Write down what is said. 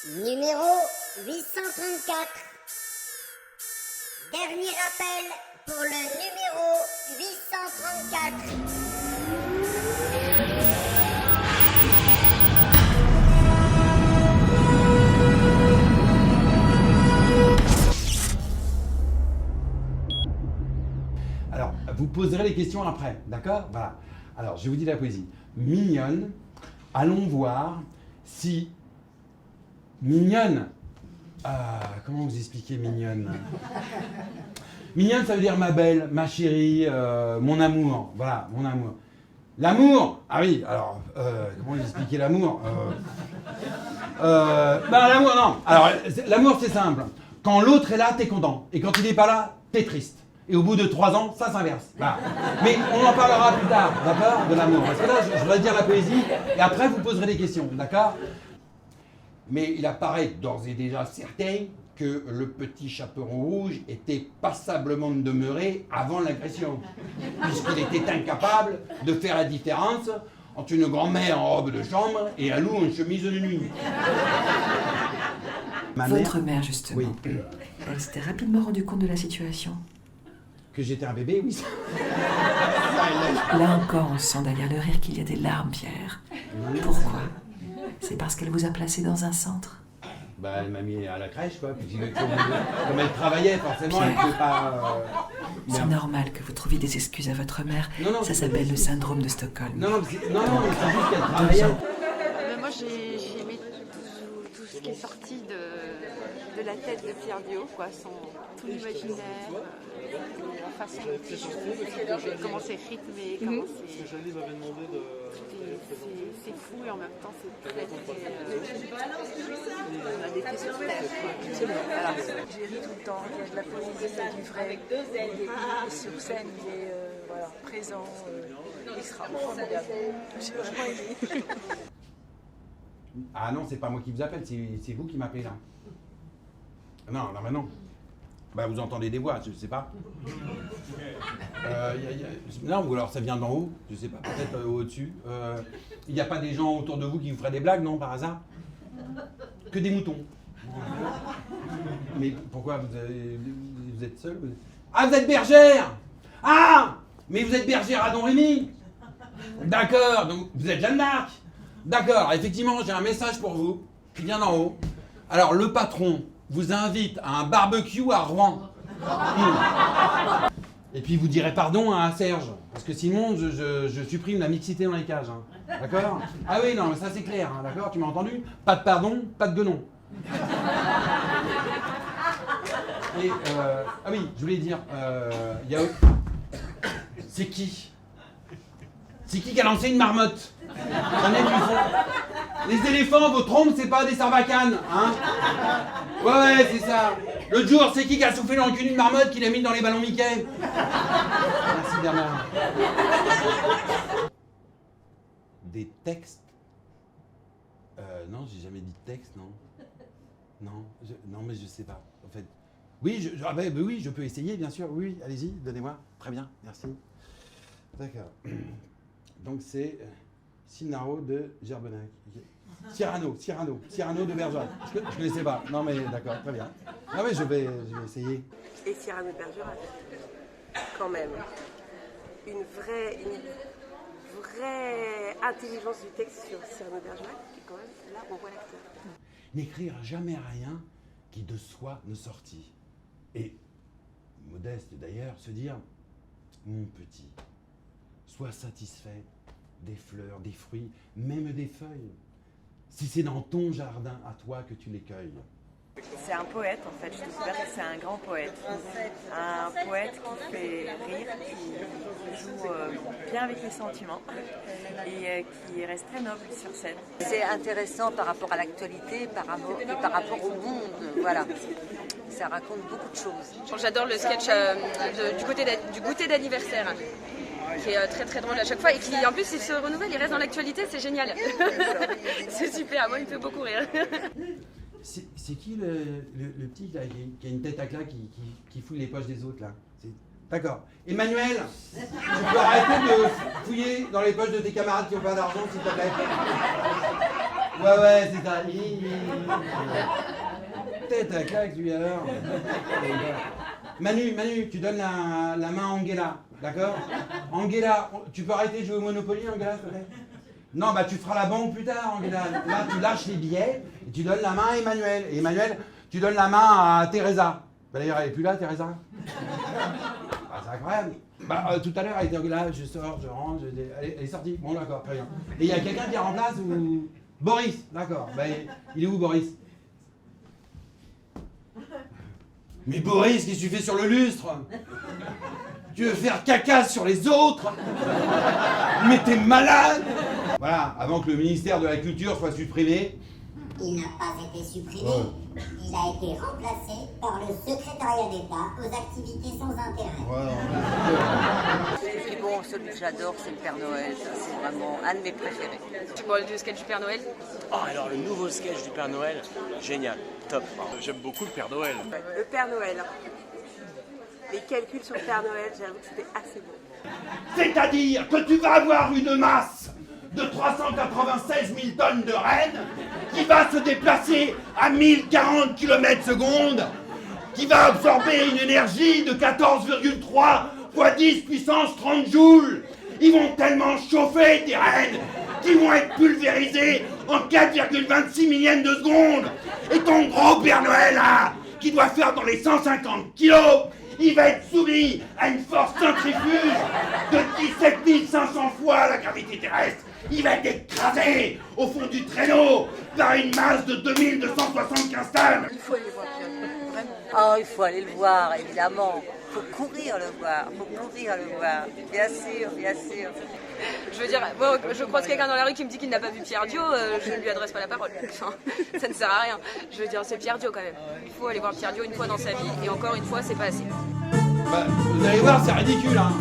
Numéro 834. Dernier appel pour le numéro 834. Alors, vous poserez les questions après, d'accord? Voilà. Alors, je vous dis la poésie. Mignonne, allons voir si... Mignonne. Comment vous expliquer mignonne? Mignonne, ça veut dire ma belle, ma chérie, mon amour. Voilà, mon amour. L'amour! Ah oui, alors, comment expliquer l'amour? L'amour, non. Alors, l'amour, c'est simple. Quand l'autre est là, t'es content. Et quand il n'est pas là, t'es triste. Et au bout de 3 ans, ça s'inverse. Voilà. Mais on en parlera plus tard, d'accord? De l'amour. Parce que là, je voudrais dire la poésie, et après, vous poserez des questions, d'accord? Mais il apparaît d'ores et déjà certain que le petit chaperon rouge était passablement demeuré avant l'agression, puisqu'il était incapable de faire la différence entre une grand-mère en robe de chambre et un loup en chemise de nuit. Votre mère, justement, Oui. elle s'était rapidement rendue compte de la situation. Que j'étais un bébé, oui. Là encore, on sent derrière le rire qu'il y a des larmes, Pierre. Pourquoi? C'est parce qu'elle vous a placé dans un centre? Bah, elle m'a mis à la crèche, quoi. Puis, comme elle travaillait, forcément, elle ne pouvait pas... C'est normal que vous trouviez des excuses à votre mère. Non, Ça s'appelle le syndrome de Stockholm. Non, mais c'est juste qu'elle travaillait. Mais moi j'ai aimé tout ce qui est sorti de la tête de Pierre Diot, quoi, tout l'imaginaire, la façon dont comment c'est rythmé, comment c'est fou et en même temps c'est très on a des questions voilà. J'ai ri tout le temps, il y a de la poésie, il y a du vrai, et sur scène il est présent, extraordinaire. J'ai vraiment aimé. Ah non, c'est pas moi qui vous appelle, c'est vous qui m'appelez là. Non, non. Bah vous entendez des voix, je sais pas. Non, ou alors ça vient d'en haut, je sais pas, peut-être au-dessus. Il n'y a pas des gens autour de vous qui vous feraient des blagues, non, par hasard? Que des moutons. Mais pourquoi vous êtes seul? Ah, vous êtes bergère! Ah! Mais vous êtes bergère à Don Rémy? D'accord, donc vous êtes Jeanne d'Arc? D'accord, effectivement, j'ai un message pour vous, qui vient d'en haut. Alors, le patron vous invite à un barbecue à Rouen. Et puis, vous direz pardon à Serge, parce que sinon, je supprime la mixité dans les cages. Hein. D'accord? Ah oui, non, mais ça c'est clair, hein, d'accord? Tu m'as entendu? Pas de pardon, pas de guenon. Et, ah oui, je voulais dire, c'est qui? C'est qui a lancé une marmotte? J'en ai du fond. Les éléphants, vos trompes, c'est pas des sarbacanes, hein? Ouais, c'est ça. L'autre jour, c'est qui a soufflé dans le cul d'une marmotte qui l'a mis dans les ballons Mickey? Merci Bernard. Des textes? Non, j'ai jamais dit texte, non. Non, mais je sais pas. En fait, oui, oui, je peux essayer, bien sûr. Oui, allez-y, donnez-moi. Très bien, merci. D'accord. Donc c'est Cinaro de Gerbenac. Cyrano de Bergerac. Je ne connaissais pas. Non mais d'accord, très bien. Ah oui, je vais essayer. Et Cyrano de Bergerac, quand même, une vraie intelligence du texte sur Cyrano de Bergerac, qui quand même, là on voit l'acteur. N'écrire jamais rien qui de soi ne sortit. Et, modeste d'ailleurs, se dire, mon petit, sois satisfait des fleurs, des fruits, même des feuilles. Si c'est dans ton jardin à toi que tu les cueilles. C'est un poète en fait, je considère que c'est un grand poète. Un poète qui fait rire, qui joue bien avec les sentiments et qui reste très noble sur scène. C'est intéressant par rapport à l'actualité, par rapport au monde, voilà. Ça raconte beaucoup de choses. J'adore le sketch du goûter d'anniversaire, qui est très très drôle à chaque fois et qui en plus il se renouvelle, il reste dans l'actualité, c'est génial. C'est super, moi il me fait beaucoup rire. C'est qui le petit là, qui a une tête à claque qui fouille les poches des autres là? D'accord. Emmanuel, tu peux arrêter de fouiller dans les poches de tes camarades qui n'ont pas d'argent, s'il te plaît? Ouais, c'est ça. Tête à claque, lui, alors. Manu, tu donnes la main à Angela, d'accord? Angela, tu peux arrêter de jouer au Monopoly, Angela, s'il te plaît? Non, bah tu feras la banque plus tard, Angela. Là, tu lâches les billets et tu donnes la main à Emmanuel. Et Emmanuel, tu donnes la main à Teresa. Bah, d'ailleurs, elle est plus là, Teresa. Bah, c'est incroyable. Bah, tout à l'heure, elle était là, je sors, je rentre, elle est sortie. Bon, d'accord, très bien. Et il y a quelqu'un qui la remplace ou... Boris, d'accord. Bah, il est où, Boris? Mais Boris, qu'est-ce que tu fais sur le lustre? Tu veux faire caca sur les autres? Mais t'es malade! Voilà, avant que le ministère de la Culture soit supprimé. Il n'a pas été supprimé. Il a été remplacé par le secrétariat d'État aux activités sans intérêt. Et puis bon, celui que j'adore, c'est le Père Noël. Ça, c'est vraiment un de mes préférés. Tu parles du sketch du Père Noël? Oh, alors le nouveau sketch du Père Noël, génial, top. J'aime beaucoup le Père Noël. Le Père Noël. Les calculs sur le Père Noël, j'avoue que c'était assez beau. C'est-à-dire que tu vas avoir une masse de 396 000 tonnes de rennes qui va se déplacer à 1040 km/s, qui va absorber une énergie de 14,3 fois 10 puissance 30 joules. Ils vont tellement chauffer tes rennes qu'ils vont être pulvérisés en 4,26 millièmes de seconde. Et ton gros Père Noël, là, qui doit faire dans les 150 kilos, il va être soumis à une force centrifuge de 17 500 fois la gravité terrestre. Il va être écrasé au fond du traîneau par une masse de 2275 tonnes. Il faut aller voir Pierre, vraiment. Oh, il faut aller le voir, évidemment. Il faut courir le voir, Bien sûr, bien sûr. Je veux dire, moi, je croise quelqu'un dans la rue qui me dit qu'il n'a pas vu Pierre Diot, je ne lui adresse pas la parole. Enfin, ça ne sert à rien. Je veux dire, c'est Pierre Diot quand même. Il faut aller voir Pierre Diot une fois dans sa vie, et encore une fois, c'est pas assez. Bah, vous allez voir, c'est ridicule, hein.